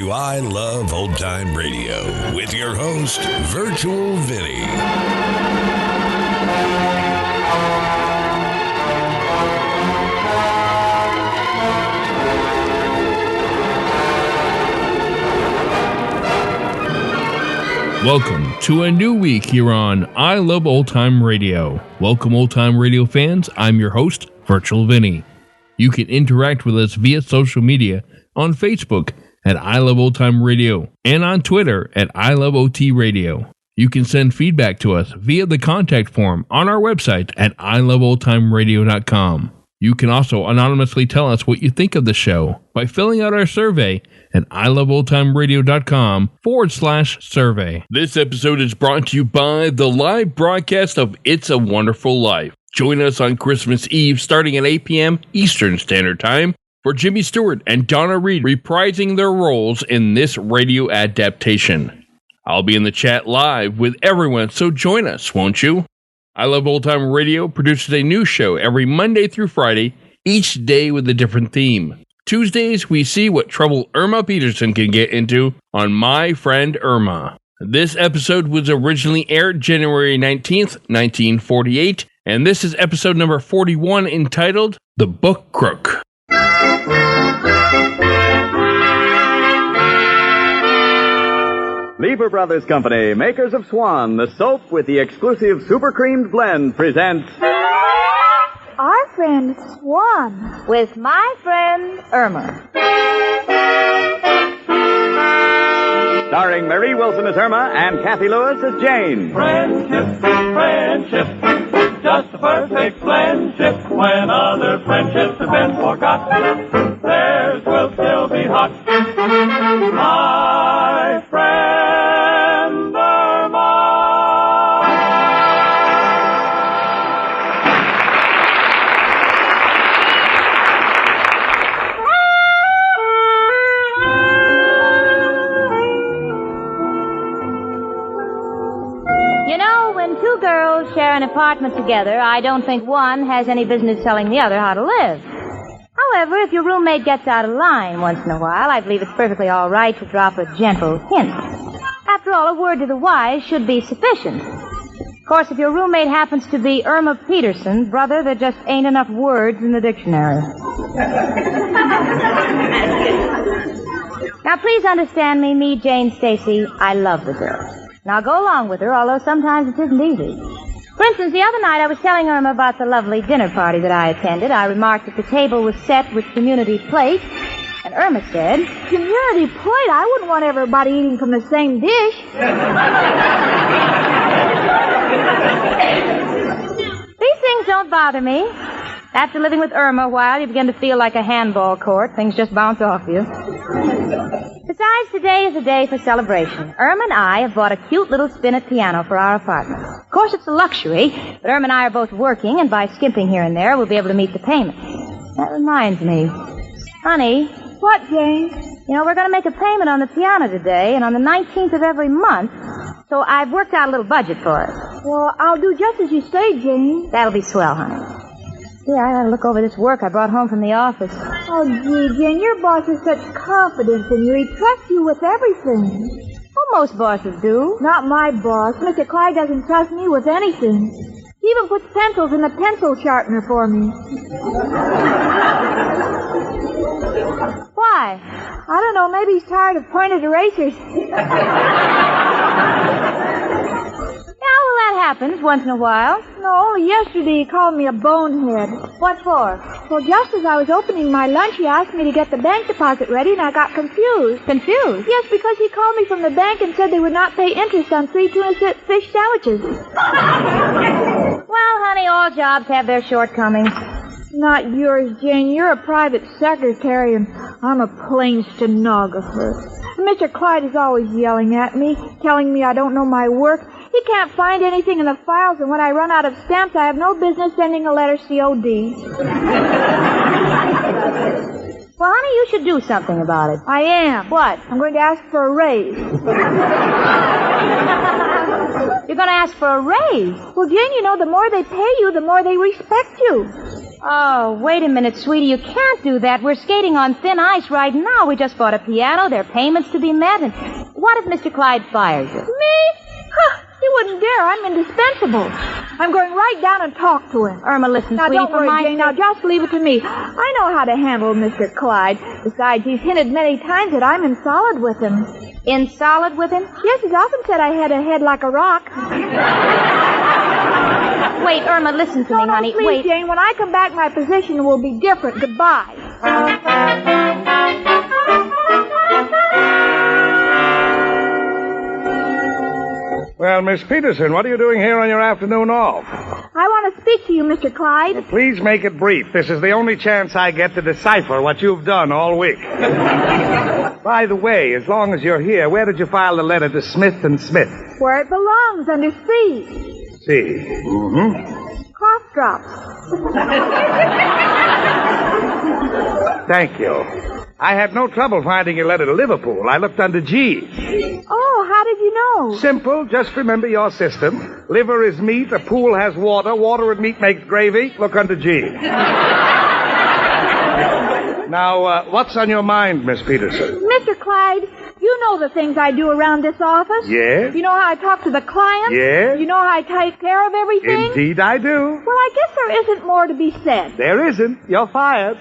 to I Love Old Time Radio with your host, Virtual Vinny. Welcome to a new week here on I Love Old Time Radio. Welcome, Old Time Radio fans. I'm your host, Virtual Vinny. You can interact with us via social media on Facebook at I Love Old Time Radio and on Twitter at I Love OT Radio. You can send feedback to us via the contact form on our website at iloveoldtimeradio.com. You can also anonymously tell us what you think of the show by filling out our survey at iloveoldtimeradio.com/survey. This episode is brought to you by the live broadcast of It's a Wonderful Life. Join us on Christmas Eve starting at 8 p.m. Eastern Standard Time for Jimmy Stewart and Donna Reed reprising their roles in this radio adaptation. I'll be in the chat live with everyone, so join us, won't you? I Love Old Time Radio produces a new show every Monday through Friday, each day with a different theme. Tuesdays, we see what trouble Irma Peterson can get into on My Friend Irma. This episode was originally aired January 19th, 1948, and this is episode number 41 entitled The Book Crook. Lever Brothers Company, makers of Swan, the soap with the exclusive super creamed blend, presents Our Friend Swan with My Friend Irma. Starring Marie Wilson as Irma and Kathy Lewis as Jane. Friendship, friendship, just a perfect friendship. When other friendships have been forgot, theirs will still be hot. My friend Irma. You know, when two girls share an apartment together, I don't think one has any business telling the other how to live. However, if your roommate gets out of line once in a while, I believe it's perfectly all right to drop a gentle hint. After all, a word to the wise should be sufficient. Of course, if your roommate happens to be Irma Peterson, brother, there just ain't enough words in the dictionary. Now, please understand me, Jane Stacy, I love the girl. Now, go along with her, although sometimes it isn't easy. For instance, the other night I was telling Irma about the lovely dinner party that I attended. I remarked that the table was set with community plate, and Irma said, Community plate? I wouldn't want everybody eating from the same dish. These things don't bother me. After living with Irma a while, you begin to feel like a handball court. Things just bounce off you. Besides, today is a day for celebration. Irma and I have bought a cute little spinet piano for our apartment. Of course, it's a luxury, but Irma and I are both working, and by skimping here and there, we'll be able to meet the payment. That reminds me. Honey. What, Jane? You know, we're going to make a payment on the piano today, and on the 19th of every month, so I've worked out a little budget for it. Well, I'll do just as you say, Jane. That'll be swell, honey. Yeah, I gotta look over this work I brought home from the office. Oh, gee, Jane, your boss has such confidence in you. He trusts you with everything. Well, most bosses do. Not my boss. Mr. Clyde doesn't trust me with anything. He even puts pencils in the pencil sharpener for me. Why? I don't know. Maybe he's tired of pointed erasers. Yeah, well, that happens once in a while. No, only yesterday he called me a bonehead. What for? Well, just as I was opening my lunch, he asked me to get the bank deposit ready, and I got confused. Confused? Yes, because he called me from the bank and said they would not pay interest on 3 tuna fish sandwiches. Well, honey, all jobs have their shortcomings. Not yours, Jane. You're a private secretary, and I'm a plain stenographer. Mr. Clyde is always yelling at me, telling me I don't know my work. He can't find anything in the files, and when I run out of stamps, I have no business sending a letter COD. Well, honey, you should do something about it. I am. What? I'm going to ask for a raise. You're going to ask for a raise? Well, Jane, you know, the more they pay you, the more they respect you. Oh, wait a minute, sweetie. You can't do that. We're skating on thin ice right now. We just bought a piano. There are payments to be met. And what if Mr. Clyde fires you? Me? Huh, he wouldn't dare. I'm indispensable. I'm going right down and talk to him. Irma, listen, Now, sweetie, don't worry, Jane. Now, just leave it to me. I know how to handle Mr. Clyde. Besides, he's hinted many times that I'm in solid with him. In solid with him? Yes, he's often said I had a head like a rock. Wait, Irma, listen to me, honey. Please, Wait. Jane, when I come back, my position will be different. Goodbye. Well, Miss Peterson, what are you doing here on your afternoon off? I want to speak to you, Mr. Clyde. Well, please make it brief. This is the only chance I get to decipher what you've done all week. By the way, as long as you're here, where did you file the letter to Smith & Smith? Where it belongs, under C. C. Mm-hmm. Cough drops. Thank you. I had no trouble finding your letter to Liverpool. I looked under G. Oh, how did you know? Simple. Just remember your system. Liver is meat. A pool has water. Water and meat makes gravy. Look under G. Now, what's on your mind, Miss Peterson? Mr. Clyde, you know the things I do around this office. Yes? You know how I talk to the clients. Yes? You know how I take care of everything. Indeed I do. Well, I guess there isn't more to be said. There isn't. You're fired.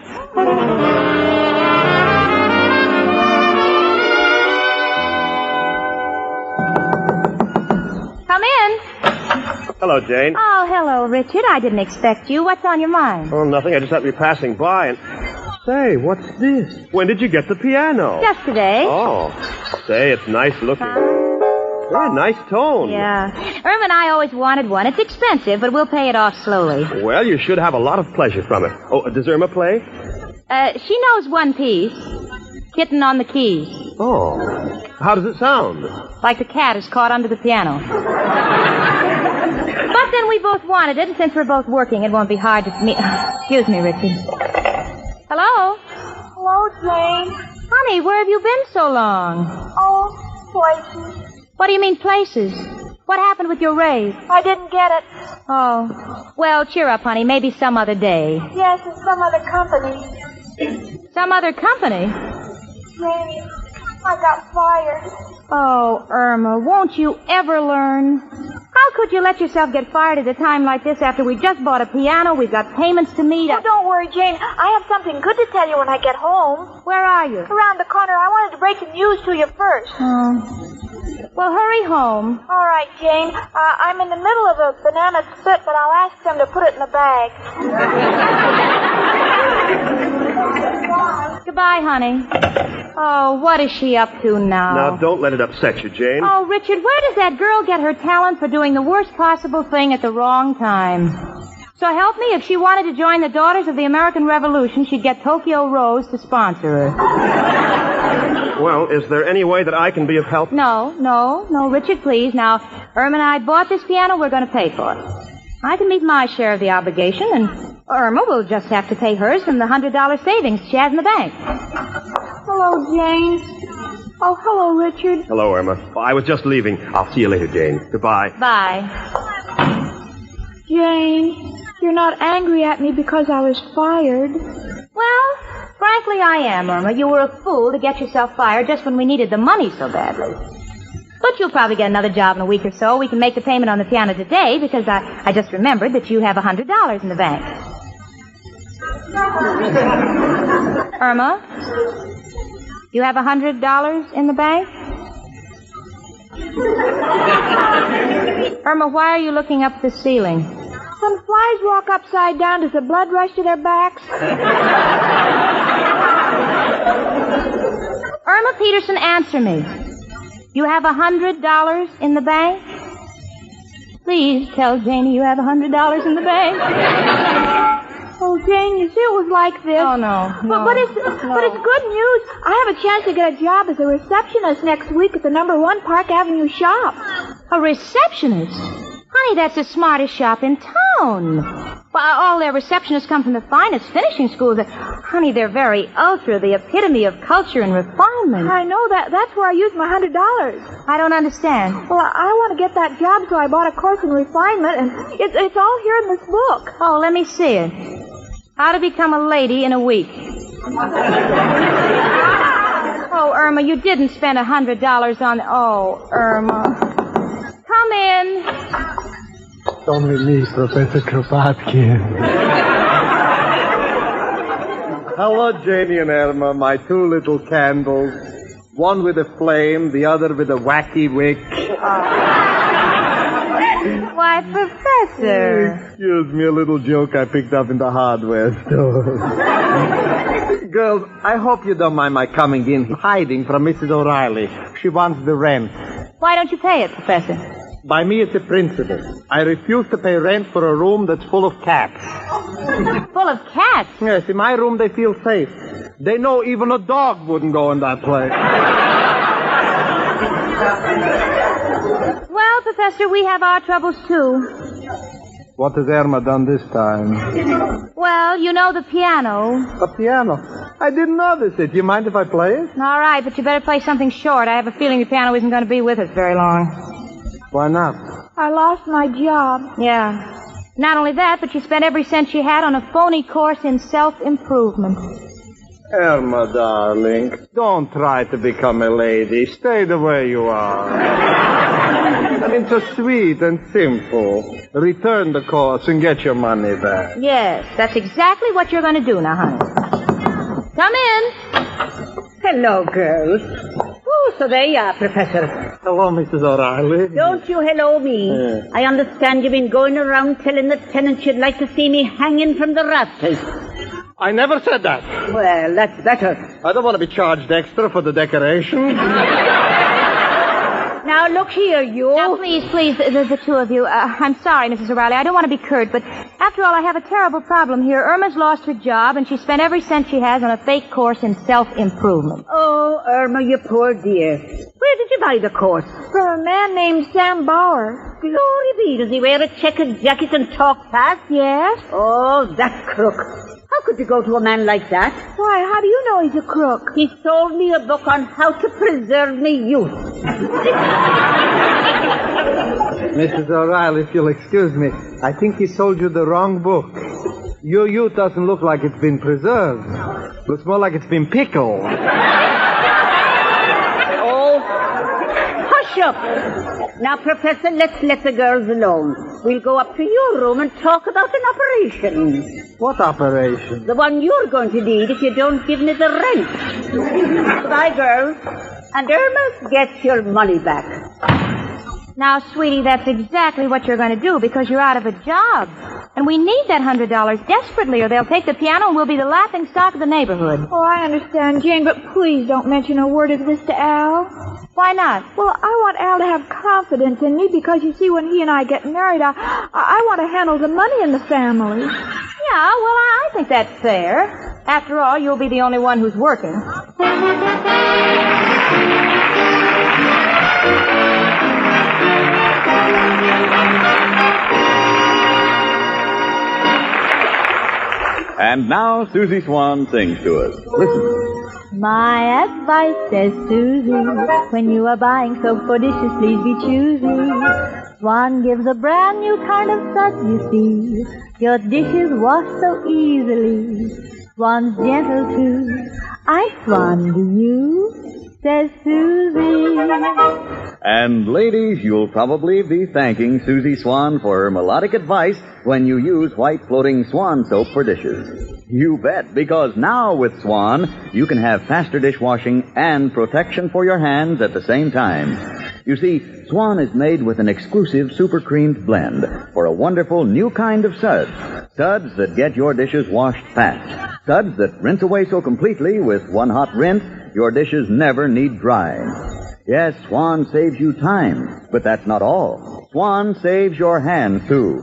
Come in. Hello, Jane. Oh, hello, Richard. I didn't expect you. What's on your mind? Oh, nothing. I just happened to be passing by and... Say, what's this? When did you get the piano? Yesterday. Oh. Say, it's nice looking. Very nice tone. Yeah. Irma and I always wanted one. It's expensive, but we'll pay it off slowly. Well, you should have a lot of pleasure from it. Oh, does Irma play? She knows one piece. Kitten on the keys. Oh. How does it sound? Like the cat is caught under the piano. But then we both wanted it, and since we're both working, it won't be hard to... Excuse me, Richard. Hello? Hello, Jane. Honey, where have you been so long? Oh, places. What do you mean, places? What happened with your raise? I didn't get it. Oh. Well, cheer up, honey. Maybe some other day. Yes, in some other company. Some other company? Jane, I got fired. Oh, Irma, won't you ever learn? How could you let yourself get fired at a time like this after we just bought a piano, we've got payments to meet? Oh, don't worry, Jane. I have something good to tell you when I get home. Where are you? Around the corner. I wanted to break the news to you first. Oh. Well, hurry home. All right, Jane. I'm in the middle of a banana split, but I'll ask them to put it in a bag. Goodbye, honey. Oh, what is she up to now? Now, don't let it upset you, Jane. Oh, Richard, where does that girl get her talent for doing the worst possible thing at the wrong time? So help me, if she wanted to join the Daughters of the American Revolution, she'd get Tokyo Rose to sponsor her. Well, is there any way that I can be of help? No, Richard, please. Now, Irma and I bought this piano. We're going to pay for it. I can meet my share of the obligation, and Irma will just have to pay hers from the $100 savings she has in the bank. Hello, Jane. Oh, hello, Richard. Hello, Irma. Well, I was just leaving. I'll see you later, Jane. Goodbye. Bye. Jane, you're not angry at me because I was fired. Well, frankly, I am, Irma. You were a fool to get yourself fired just when we needed the money so badly. But you'll probably get another job in a week or so. We can make the payment on the piano today because I just remembered that you have $100 in the bank. Irma, you have $100 in the bank? Irma, why are you looking up at the ceiling? When flies walk upside down, does the blood rush to their backs? Irma Peterson, answer me. You have $100 in the bank? Please tell Janie you have $100 in the bank. Oh, Jane, you see it was like this. Oh, no. But it's good news. I have a chance to get a job as a receptionist next week at the #1 Park Avenue shop. A receptionist? Honey, that's the smartest shop in town. Well, all their receptionists come from the finest finishing schools. Honey, they're very ultra, the epitome of culture and refinement. I know that. That's where I used my $100. I don't understand. Well, I want to get that job, so I bought a course in refinement, and it's all here in this book. Oh, let me see it. How to become a lady in a week. Oh, Irma, you didn't spend $100 on... Oh, Irma. Come in. It's only me, Professor Kropotkin. Hello, Janie and Irma, my two little candles. One with a flame, the other with a wacky wick. Why, Professor. Excuse me, a little joke I picked up in the hardware store. Girls, I hope you don't mind my coming in hiding from Mrs. O'Reilly. She wants the rent. Why don't you pay it, Professor? By me, it's a principle. I refuse to pay rent for a room that's full of cats. Full of cats? Yes, in my room they feel safe. They know even a dog wouldn't go in that place. Well, Professor, we have our troubles, too. What has Irma done this time? Well, you know the piano. The piano? I didn't notice it. You mind if I play it? All right, but you better play something short. I have a feeling the piano isn't going to be with us very long. Why not? I lost my job. Yeah. Not only that, but she spent every cent she had on a phony course in self-improvement. Irma, darling, don't try to become a lady. Stay the way you are. I mean, so sweet and simple. Return the course and get your money back. Yes, that's exactly what you're going to do now, honey. Come in. Hello, girls. Oh, so there you are, Professor. Hello, Mrs. O'Reilly. Don't you hello me. I understand you've been going around telling the tenants you'd like to see me hanging from the rafters. I never said that. Well, that's better. I don't want to be charged extra for the decoration. Now, look here, you. Now, please, the two of you. I'm sorry, Mrs. O'Reilly. I don't want to be curt, but after all, I have a terrible problem here. Irma's lost her job, and she spent every cent she has on a fake course in self-improvement. Oh, Irma, you poor dear. Where did you buy the course? From a man named Sam Bauer. Glory be. Does he wear a checkered jacket and talk fast? Yes? Oh, that crook. How could you go to a man like that? Why, how do you know he's a crook? He sold me a book on how to preserve me youth. Mrs. O'Reilly, if you'll excuse me, I think he sold you the wrong book. Your youth doesn't look like it's been preserved. Looks more like it's been pickled. Oh, hush up. Now, Professor, let's let the girls alone. We'll go up to your room and talk about an operation. What operation? The one you're going to need if you don't give me the rent. Goodbye, girls. And Irma gets your money back. Now, sweetie, that's exactly what you're going to do because you're out of a job. And we need that $100 desperately or they'll take the piano and we'll be the laughing stock of the neighborhood. Oh, I understand, Jane, but please don't mention a word of this to Al. Why not? Well, I want Al to have confidence in me because, you see, when he and I get married, I want to handle the money in the family. Yeah, well, I think that's fair. After all, you'll be the only one who's working. And now Susie Swan sings to us. Listen. My advice, says Susie, when you are buying soap for dishes, please be choosy. Swan gives a brand new kind of suds, you see. Your dishes wash so easily. Swan's gentle too. I Swan, do you? Says Susie. And ladies, you'll probably be thanking Susie Swan for her melodic advice when you use white floating Swan soap for dishes. You bet, because now with Swan, you can have faster dishwashing and protection for your hands at the same time. You see, Swan is made with an exclusive super creamed blend for a wonderful new kind of suds. Suds that get your dishes washed fast. Suds that rinse away so completely with one hot rinse, your dishes never need drying. Yes, Swan saves you time, but that's not all. Swan saves your hands, too.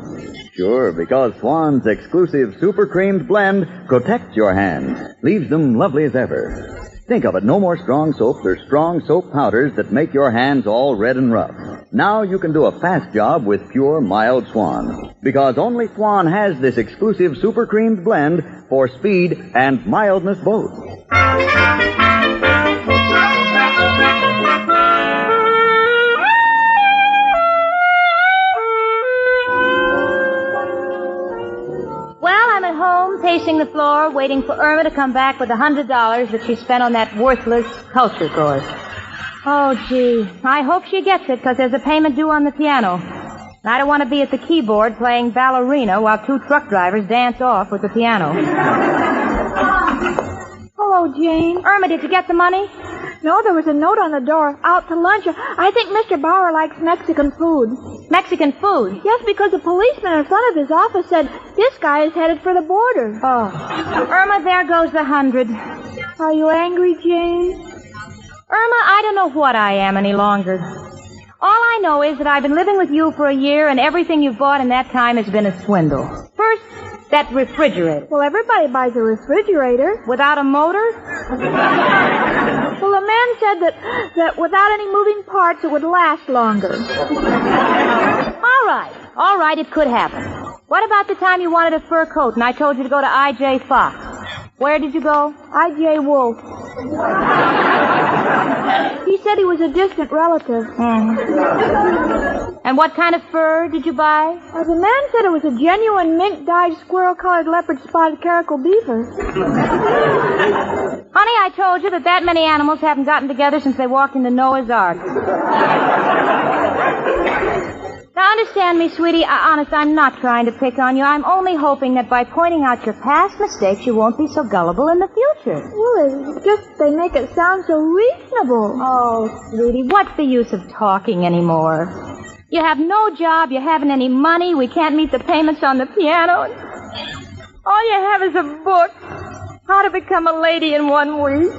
Sure, because Swan's exclusive super creamed blend protects your hands, leaves them lovely as ever. Think of it, no more strong soaps or strong soap powders that make your hands all red and rough. Now you can do a fast job with pure, mild Swan. Because only Swan has this exclusive super creamed blend for speed and mildness both. home, pacing the floor, waiting for Irma to come back with the $100 that she spent on that worthless culture course. Oh, gee. I hope she gets it, because there's a payment due on the piano. And I don't want to be at the keyboard playing ballerina while 2 truck drivers dance off with the piano. Hello, Jane. Irma, did you get the money? No, there was a note on the door. Out to lunch. I think Mr. Bauer likes Mexican food. Mexican food? Yes, because the policeman in front of his office said this guy is headed for the border. Oh. Irma, there goes the 100. Are you angry, Jane? Irma, I don't know what I am any longer. All I know is that I've been living with you for a year, and everything you've bought in that time has been a swindle. First, that refrigerator. Well, everybody buys a refrigerator. Without a motor? Well, the man said that without any moving parts, it would last longer. All right, it could happen. What about the time you wanted a fur coat and I told you to go to I.J. Fox? Where did you go? I.J. Wolf. He said he was a distant relative. And what kind of fur did you buy? The man said it was a genuine mink-dyed squirrel-colored leopard-spotted caracal beaver. Honey, I told you that many animals haven't gotten together since they walked into Noah's Ark. Now, understand me, sweetie. Honest, I'm not trying to pick on you. I'm only hoping that by pointing out your past mistakes, you won't be so gullible in the future. Well, it's just they make it sound so reasonable. Oh, sweetie, what's the use of talking anymore? You have no job, you haven't any money, we can't meet the payments on the piano. All you have is a book. How to Become a Lady in 1 week.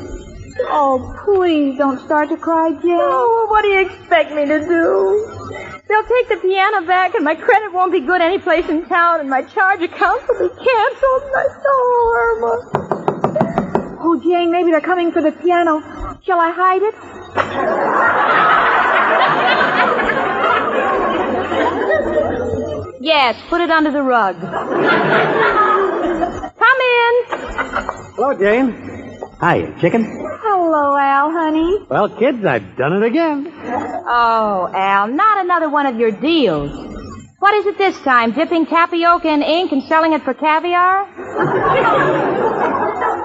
Oh, please don't start to cry, Jane. Oh, what do you expect me to do? They'll take the piano back, and my credit won't be good any place in town, and my charge accounts will be canceled. Oh, Irma. Oh, Jane, maybe they're coming for the piano. Shall I hide it? Yes, put it under the rug. Come in. Hello, Jane. Hi, chicken. Hello, Al, honey. Well, kids, I've done it again. Oh, Al, not another one of your deals. What is it this time? Dipping tapioca in ink and selling it for caviar?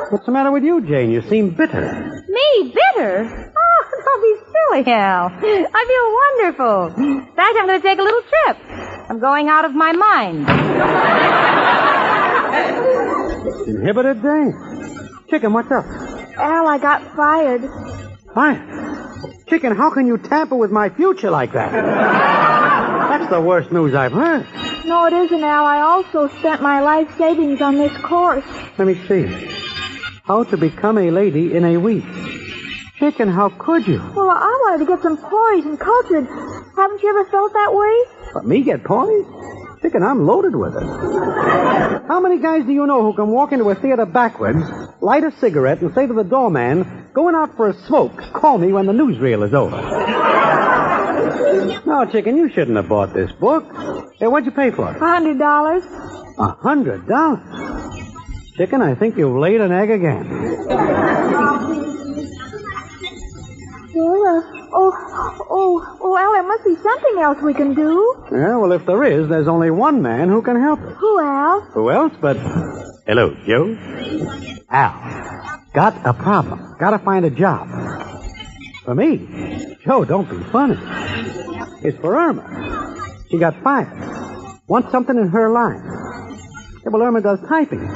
What's the matter with you, Jane? You seem bitter. Me? Bitter? Oh, don't be silly, Al. I feel wonderful. In fact, I'm going to take a little trip. I'm going out of my mind. Inhibited, Jane? Chicken, what's up? Al, I got fired. Fired? Chicken, how can you tamper with my future like that? That's the worst news I've heard. No, it isn't, Al. I also spent my life savings on this course. Let me see. How to Become a Lady in a Week. Chicken, how could you? Well, I wanted to get some poise and cultured. Haven't you ever felt that way? What, me get poise? Chicken, I'm loaded with it. How many guys do you know who can walk into a theater backwards, light a cigarette, and say to the doorman, going out for a smoke, call me when the newsreel is over? No, Chicken, you shouldn't have bought this book. Hey, what'd you pay for it? $100. $100? Chicken, I think you've laid an egg again. Well, there must be something else we can do. Yeah, well, if there is, there's only one man who can help us. Who, Al? Who else but... Hello, Joe. Al. Got a problem. Gotta find a job. For me? Joe, don't be funny. It's for Irma. She got fired. Wants something in her line. Yeah, well, Irma does typing.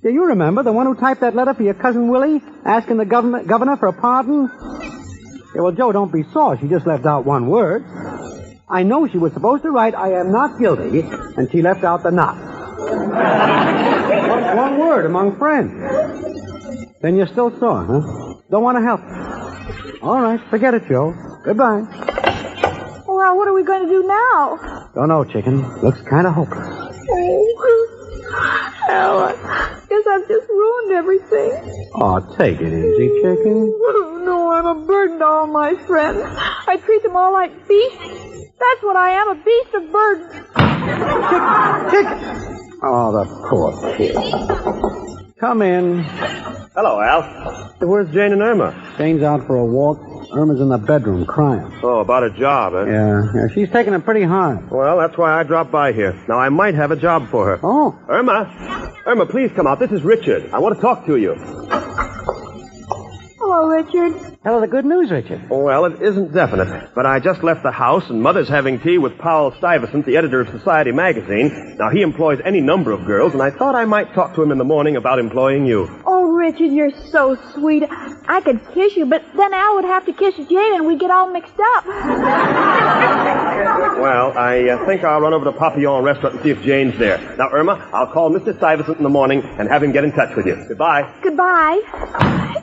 Yeah, you remember the one who typed that letter for your cousin Willie, asking the governor for a pardon? Yeah, well, Joe, don't be sore. She just left out one word. I know she was supposed to write, I am not guilty, and she left out the not. What's one word among friends? Then you're still sore, huh? Don't want to help. All right, forget it, Joe. Goodbye. Well, what are we going to do now? Don't know, Chicken. Looks kind of hopeless. Oh, Al, I guess I've just ruined everything. Oh, take it easy, Chicken. Oh, no, I'm a burden to all my friends. I treat them all like beasts. That's what I am, a beast of burden. Chicken! Oh, the poor kid. Come in. Hello, Al. Where's Jane and Irma? Jane's out for a walk. Irma's in the bedroom crying. Oh, about a job, eh? Yeah, she's taking it pretty hard. Well, that's why I dropped by here. Now, I might have a job for her. Oh. Irma, please come out. This is Richard. I want to talk to you. Hello, Richard. Tell her the good news, Richard. Well, it isn't definite, but I just left the house, and Mother's having tea with Powell Stuyvesant, the editor of Society magazine. Now, he employs any number of girls, and I thought I might talk to him in the morning about employing you. Oh, Richard, you're so sweet. I could kiss you, but then Al would have to kiss Jane, and we'd get all mixed up. Well, I think I'll run over to Papillon Restaurant and see if Jane's there. Now, Irma, I'll call Mr. Stuyvesant in the morning and have him get in touch with you. Goodbye. Goodbye.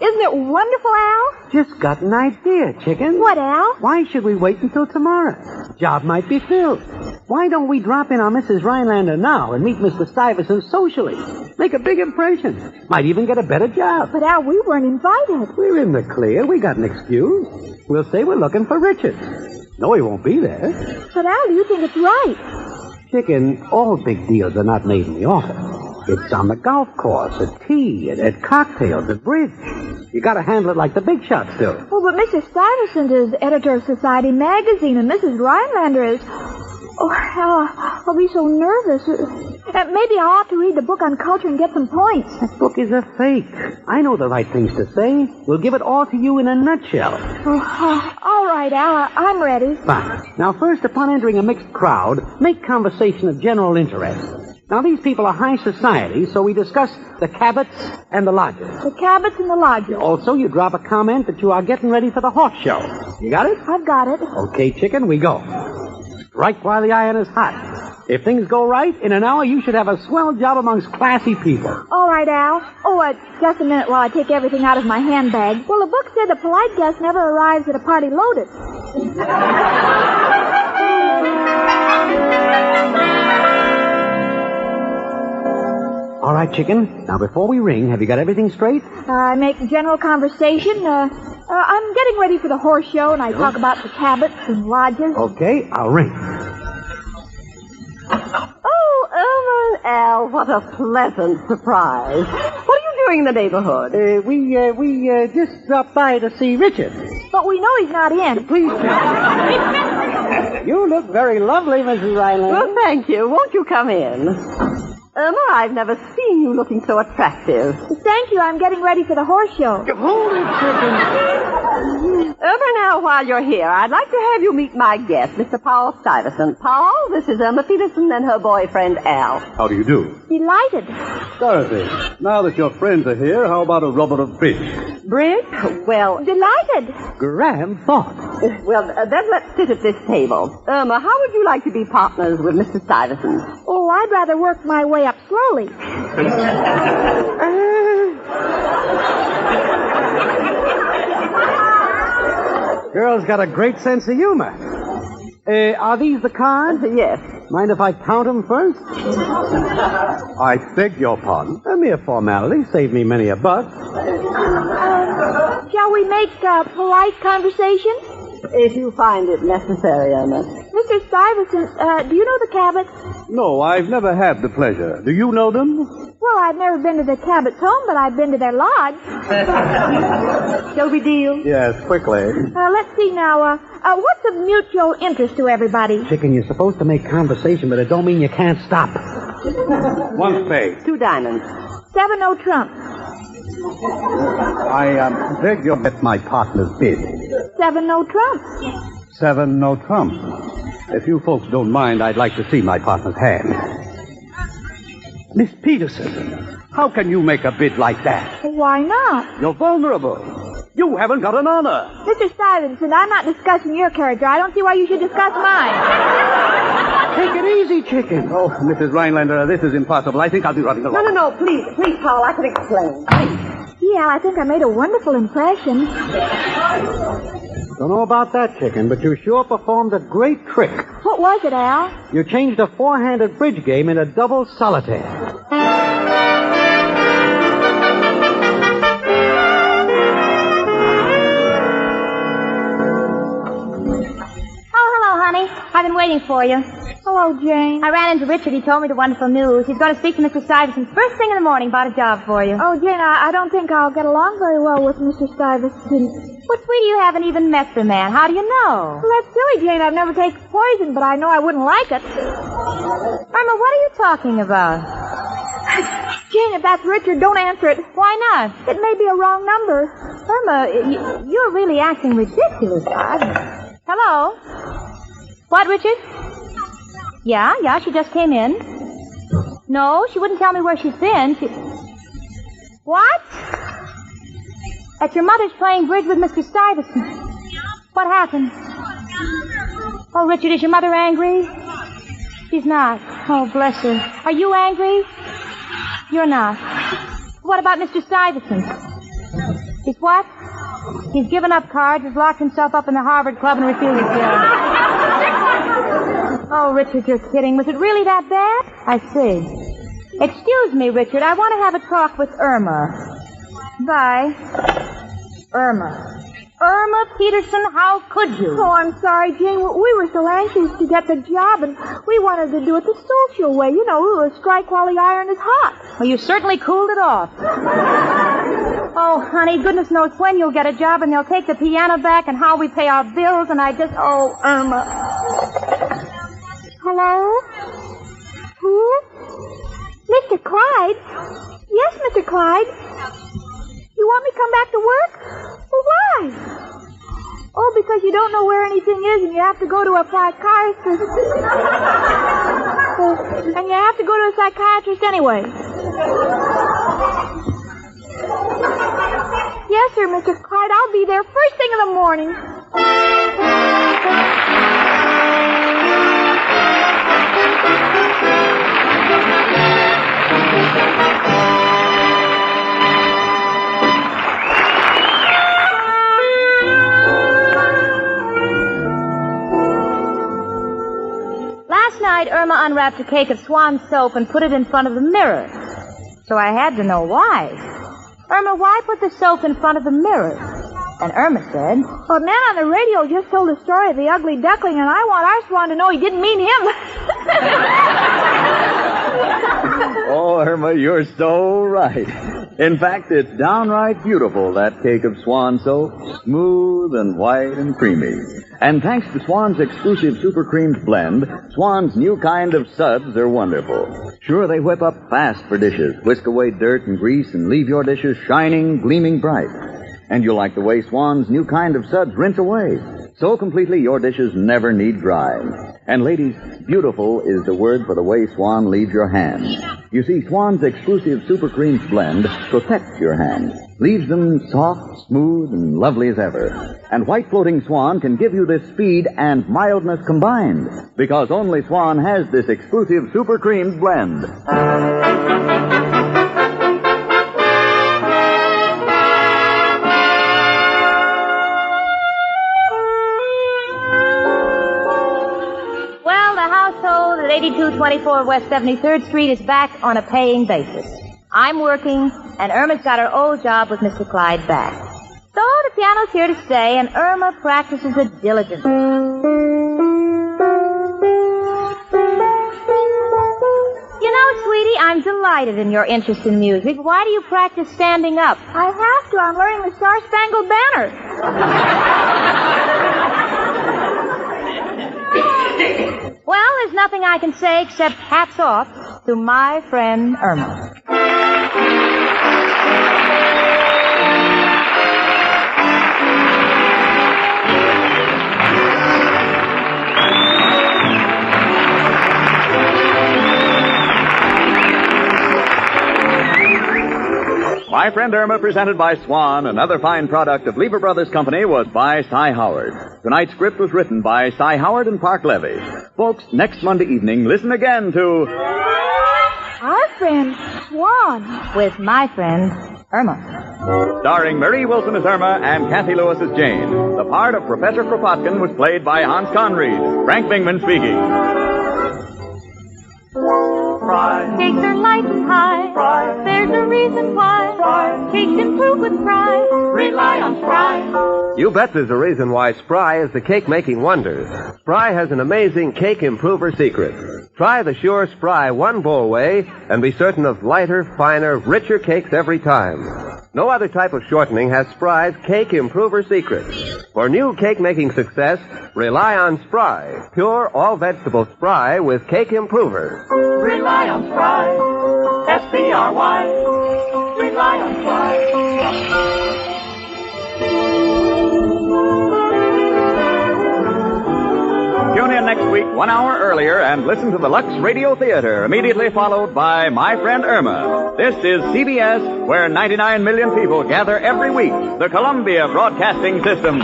Isn't it wonderful, Al? Just got an idea, chicken. What, Al? Why should we wait until tomorrow? Job might be filled. Why don't we drop in on Mrs. Rhinelander now and meet Mr. Stuyvesant socially? Make a big impression. Might even get a better job. But, Al, we weren't invited. We're in the clear. We got an excuse. We'll say we're looking for Richard. No, he won't be there. But, Al, you think it's right. Chicken, all big deals are not made in the office. It's on the golf course, at tea, at cocktails, at bridge. You gotta handle it like the big shots do. Oh, but Mr. Stuyvesant is editor of Society magazine, and Mrs. Rhinelander is... Oh, Al, I'll be so nervous. Maybe I ought to read the book on culture and get some points. That book is a fake. I know the right things to say. We'll give it all to you in a nutshell. Oh, all right, Al, I'm ready. Fine. Now, first, upon entering a mixed crowd, make conversation of general interest. Now, these people are high society, so we discuss the Cabots and the Lodgers. The Cabots and the Lodgers. Also, you drop a comment that you are getting ready for the horse show. You got it? I've got it. Okay, chicken, we go. Strike while the iron is hot. If things go right, in an hour you should have a swell job amongst classy people. All right, Al. Oh, just a minute while I take everything out of my handbag. Well, the book said the polite guest never arrives at a party loaded. All right, chicken. Now, before we ring, have you got everything straight? I make general conversation. I'm getting ready for the horse show, and I talk about the Cabots and Lodges. Okay, I'll ring. Oh, Irma and Al, what a pleasant surprise. What are you doing in the neighborhood? We just dropped by to see Richard. But we know he's not in. Please. You look very lovely, Mrs. Rhinelander. Well, thank you. Won't you come in? Irma, I've never seen you looking so attractive. Thank you. I'm getting ready for the horse show. Hold it, chicken. Irma, now, while you're here, I'd like to have you meet my guest, Mr. Powell Stuyvesant. Powell, this is Irma Peterson and her boyfriend, Al. How do you do? Delighted. Dorothy, now that your friends are here, how about a rubber of bridge? Bridge? Well, Delighted. Grand thought. well, then let's sit at this table. Irma, how would you like to be partners with Mr. Stuyvesant? Oh, I'd rather work my way up slowly. Girl's got a great sense of humor. Are these the cards? Yes. Mind if I count them first? I beg your pardon. A mere formality. Saved me many a buck. Shall we make polite conversation? If you find it necessary, Irma. Mr. Stuyvesant, do you know the Cabots? No, I've never had the pleasure. Do you know them? Well, I've never been to the Cabots' home, but I've been to their lodge. Shall we deal? Yes, quickly. Let's see now. What's of mutual interest to everybody? Chicken, you're supposed to make conversation, but it don't mean you can't stop. One spade. 2 diamonds. 7 no trumps. I beg your bet my partner's bid. 7 no trumps. 7 no trumps. If you folks don't mind, I'd like to see my partner's hand. Miss Peterson, how can you make a bid like that? Why not? You're vulnerable. You haven't got an honor. Mr. Stuyvesant, I'm not discussing your character. I don't see why you should discuss mine. Take it easy, chicken. Oh, Mrs. Rhinelander, this is impossible. I think I'll be running along. No, please, Powell, I can explain. Please. Yeah, I think I made a wonderful impression. Don't know about that, chicken, but you sure performed a great trick. What was it, Al? You changed a 4-handed bridge game into double solitaire. Oh, hello, honey. I've been waiting for you. Hello, Jane. I ran into Richard. He told me the wonderful news. He's going to speak to Mr. Stuyvesant first thing in the morning about a job for you. Oh, Jane, I don't think I'll get along very well with Mr. Stuyvesant. Well, sweetie, you haven't even met the man. How do you know? Well, that's silly, Jane. I've never taken poison, but I know I wouldn't like it. Irma, what are you talking about? Jane, if that's Richard, don't answer it. Why not? It may be a wrong number. Irma, you're really acting ridiculous. Hello? What, Richard? Yeah, she just came in. No, she wouldn't tell me where she's been. What? That your mother's playing bridge with Mr. Stuyvesant. What happened? Oh, Richard, is your mother angry? She's not. Oh, bless her. Are you angry? You're not. What about Mr. Stuyvesant? He's what? He's given up cards, has locked himself up in the Harvard Club and refuses to. Oh, Richard, you're kidding. Was it really that bad? I see. Excuse me, Richard. I want to have a talk with Irma. Bye. Irma Peterson, how could you? Oh, I'm sorry, Jane. We were so anxious to get the job, and we wanted to do it the social way. You know, strike while the iron is hot. Well, you certainly cooled it off. Oh, honey, goodness knows when you'll get a job, and they'll take the piano back, and how we pay our bills, and oh, Irma. Hello? Who? Mr. Clyde? Yes, Mr. Clyde. You want me to come back to work? Well, why? Oh, because you don't know where anything is and you have to go to a psychiatrist. And you have to go to a psychiatrist anyway. Yes, sir, Mr. Clyde. I'll be there first thing in the morning. Last night, Irma unwrapped a cake of Swan soap and put it in front of the mirror. So I had to know why. Irma, why put the soap in front of the mirror? And Irma said, well, a man on the radio just told the story of the ugly duckling, and I want our Swan to know he didn't mean him. Oh, Irma, you're so right. In fact, it's downright beautiful, that cake of Swan soap. Smooth and white and creamy. And thanks to Swan's exclusive Super Creams blend, Swan's new kind of suds are wonderful. Sure, they whip up fast for dishes, whisk away dirt and grease, and leave your dishes shining, gleaming bright. And you'll like the way Swan's new kind of suds rinse away. So completely your dishes never need drying. And ladies, beautiful is the word for the way Swan leaves your hands. You see, Swan's exclusive Super Creams blend protects your hands, leaves them soft, smooth, and lovely as ever. And white floating Swan can give you this speed and mildness combined, because only Swan has this exclusive Super Creams blend. well, the household at 8224 West 73rd Street is back on a paying basis. I'm working, and Irma's got her old job with Mr. Clyde back. So the piano's here to stay, and Irma practices it diligently. You know, sweetie, I'm delighted in your interest in music. Why do you practice standing up? I have to. I'm learning the Star-Spangled Banner. Well, there's nothing I can say except hats off to my friend Irma. My Friend Irma, presented by Swan, another fine product of Lever Brothers Company, was by Cy Howard. Tonight's script was written by Cy Howard and Park Levy. Folks, next Monday evening, listen again to Our Friend Swan. With my friend Irma. Starring Marie Wilson as Irma and Kathy Lewis as Jane. The part of Professor Kropotkin was played by Hans Conried. Frank Bingman speaking. Spry. Cakes are light and high. Spry. There's a reason why. Spry. Cakes improve with Spry. Rely on Spry. You bet there's a reason why Spry is the cake-making wonder. Spry has an amazing cake improver secret. Try the sure Spry one-bowl way and be certain of lighter, finer, richer cakes every time. No other type of shortening has Spry's cake improver secret. For new cake-making success, rely on Spry, pure all-vegetable Spry with cake improver. Rely on Spry. S-P-R-Y. Rely on Spry. Tune in next week, 1 hour earlier, and listen to the Lux Radio Theater, immediately followed by My Friend Irma. This is CBS, where 99 million people gather every week. The Columbia Broadcasting System.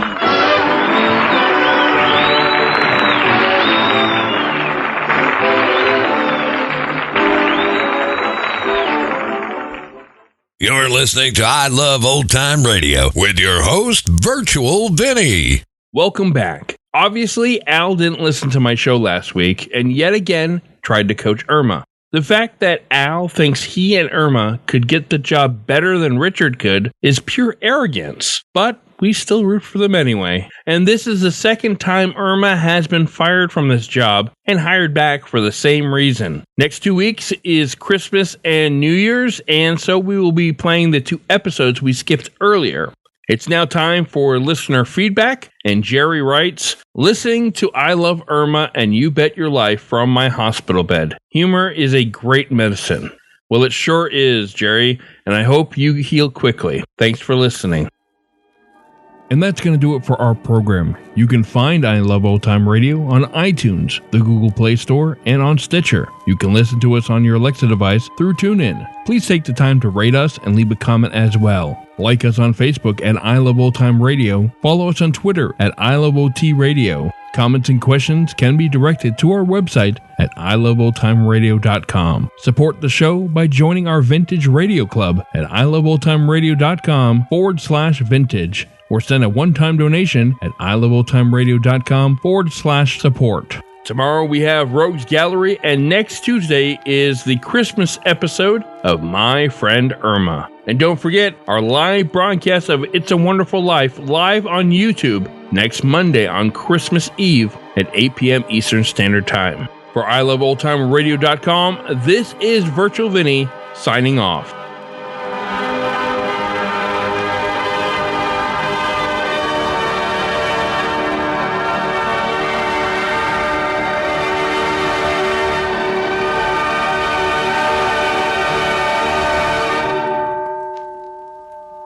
You're listening to I Love Old Time Radio with your host, Virtual Vinny. Welcome back. Obviously, Al didn't listen to my show last week and yet again tried to coach Irma. The fact that Al thinks he and Irma could get the job better than Richard could is pure arrogance, but we still root for them anyway. And this is the second time Irma has been fired from this job and hired back for the same reason. Next 2 weeks is Christmas and New Year's, and so we will be playing the 2 episodes we skipped earlier. It's now time for listener feedback, and Jerry writes, listening to I Love Irma and You Bet Your Life from my hospital bed. Humor is a great medicine. Well, it sure is, Jerry, and I hope you heal quickly. Thanks for listening. And that's going to do it for our program. You can find I Love Old Time Radio on iTunes, the Google Play Store, and on Stitcher. You can listen to us on your Alexa device through TuneIn. Please take the time to rate us and leave a comment as well. Like us on Facebook at I Love Old Time Radio. Follow us on Twitter at I Love OT Radio. Comments and questions can be directed to our website at iloveoldtimeradio.com. Support the show by joining our Vintage Radio Club at iloveoldtimeradio.com/vintage. Or send a one-time donation at iloveoldtimeradio.com/support. Tomorrow we have Rogues Gallery, and next Tuesday is the Christmas episode of My Friend Irma. And don't forget our live broadcast of It's a Wonderful Life live on YouTube next Monday on Christmas Eve at 8 p.m. Eastern Standard Time. For iloveoldtimeradio.com, this is Virtual Vinny signing off.